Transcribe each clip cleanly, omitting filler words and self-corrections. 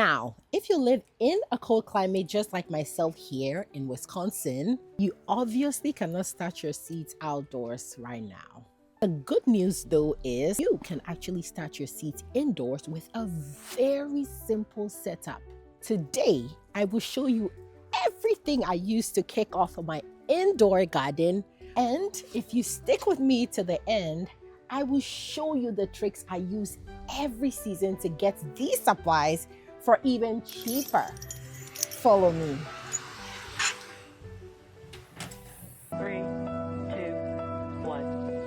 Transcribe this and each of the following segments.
Now, if you live in a cold climate just like myself here in Wisconsin, you obviously cannot start your seeds outdoors right now. The good news though is you can actually start your seeds indoors with a very simple setup. Today, I will show you everything I use to kick off my indoor garden. And if you stick with me to the end, I will show you the tricks I use every season to get these supplies for even cheaper. Follow me. 3, 2, 1.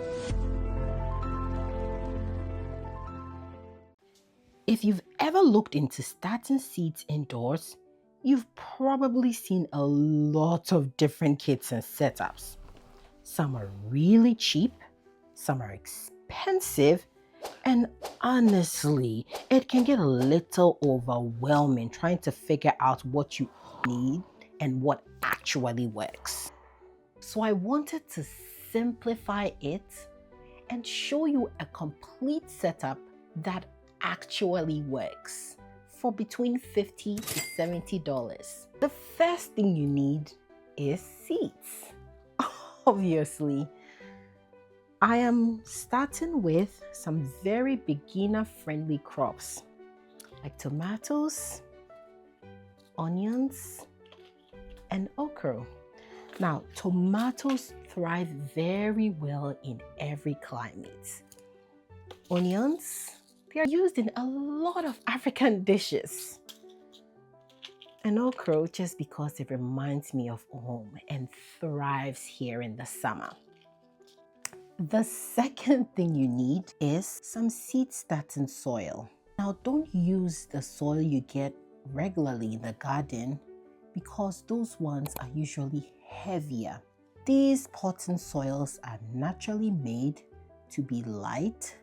If you've ever looked into starting seeds indoors, you've probably seen a lot of different kits and setups. Some are really cheap, some are expensive, and honestly, it can get a little overwhelming trying to figure out what you need and what actually works. So I wanted to simplify it and show you a complete setup that actually works for between $50 to $70. The first thing you need is seeds. Obviously, I am starting with some very beginner-friendly crops like tomatoes, onions, and okra. Now, tomatoes thrive very well in every climate. Onions, they are used in a lot of African dishes. And okra just because it reminds me of home and thrives here in the summer. The second thing you need is some seed starting soil. Now, don't use the soil you get regularly in the garden because those ones are usually heavier. These potting soils are naturally made to be light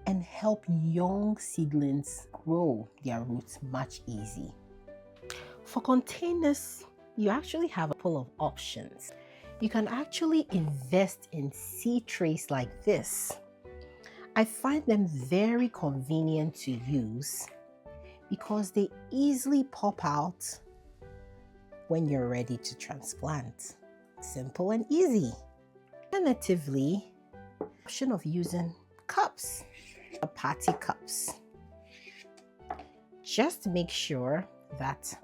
and help young seedlings grow their roots much easier. For containers, you actually have a couple of options. You can actually invest in seed trays like this. I find them very convenient to use because they easily pop out when you're ready to transplant. Simple and easy. Alternatively, option of using cups, party cups. Just make sure that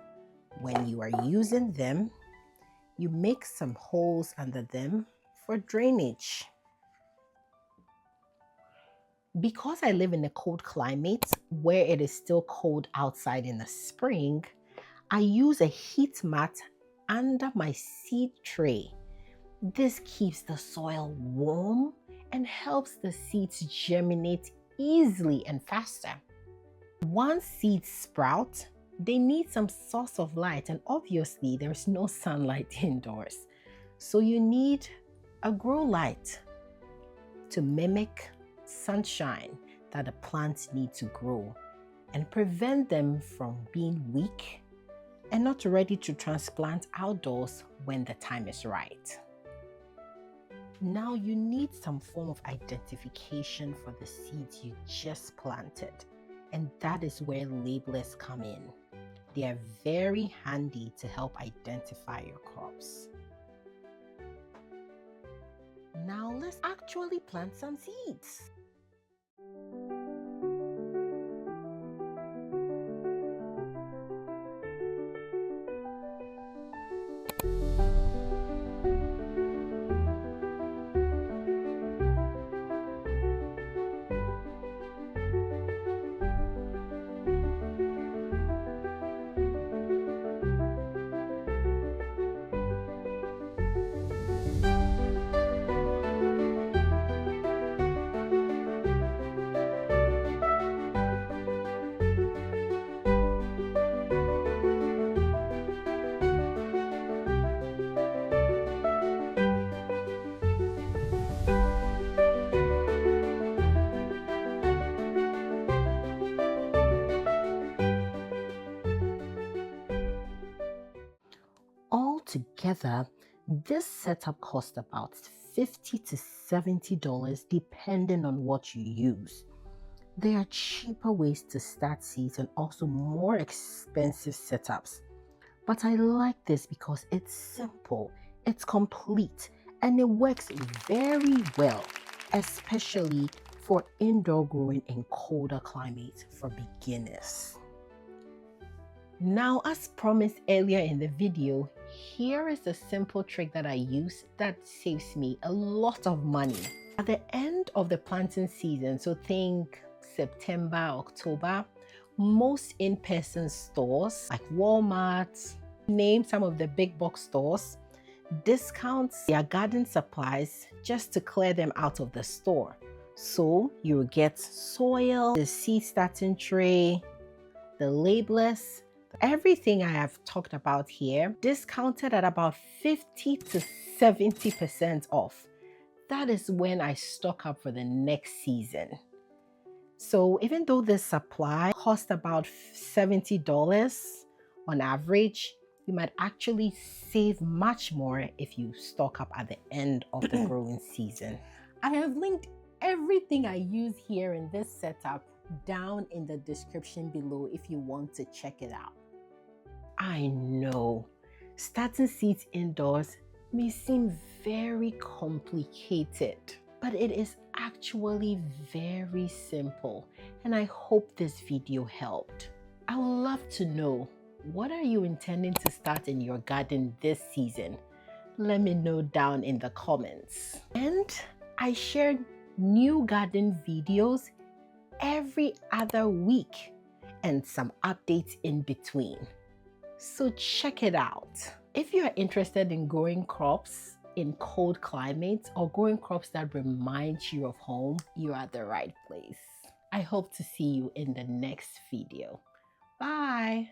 when you are using them, you make some holes under them for drainage. Because I live in a cold climate where it is still cold outside in the spring, I use a heat mat under my seed tray. This keeps the soil warm and helps the seeds germinate easily and faster. Once seeds sprout, they need some source of light, and obviously there's no sunlight indoors. So you need a grow light to mimic sunshine that the plants need to grow and prevent them from being weak and not ready to transplant outdoors when the time is right. Now you need some form of identification for the seeds you just planted, and that is where labelers come in. They are very handy to help identify your crops. Now let's actually plant some seeds. Altogether, this setup costs about $50 to $70 depending on what you use. There are cheaper ways to start seeds and also more expensive setups. But I like this because it's simple, it's complete, and it works very well, especially for indoor growing in colder climates for beginners. Now, as promised earlier in the video, here is a simple trick that I use that saves me a lot of money. At the end of the planting season, so think September, October, most in-person stores like Walmart, name some of the big box stores, discounts their garden supplies just to clear them out of the store. So you get soil, the seed starting tray, the labelers, everything I have talked about here, discounted at about 50 to 70% off. That is when I stock up for the next season. So even though this supply costs about $70 on average, you might actually save much more if you stock up at the end of the growing season. I have linked everything I use here in this setup down in the description below if you want to check it out. I know starting seeds indoors may seem very complicated, but it is actually very simple, and I hope this video helped. I would love to know, what are you intending to start in your garden this season? Let me know down in the comments. And I share new garden videos every other week and some updates in between. So check it out. If you are interested in growing crops in cold climates or growing crops that remind you of home, you are at the right place. I hope to see you in the next video. Bye.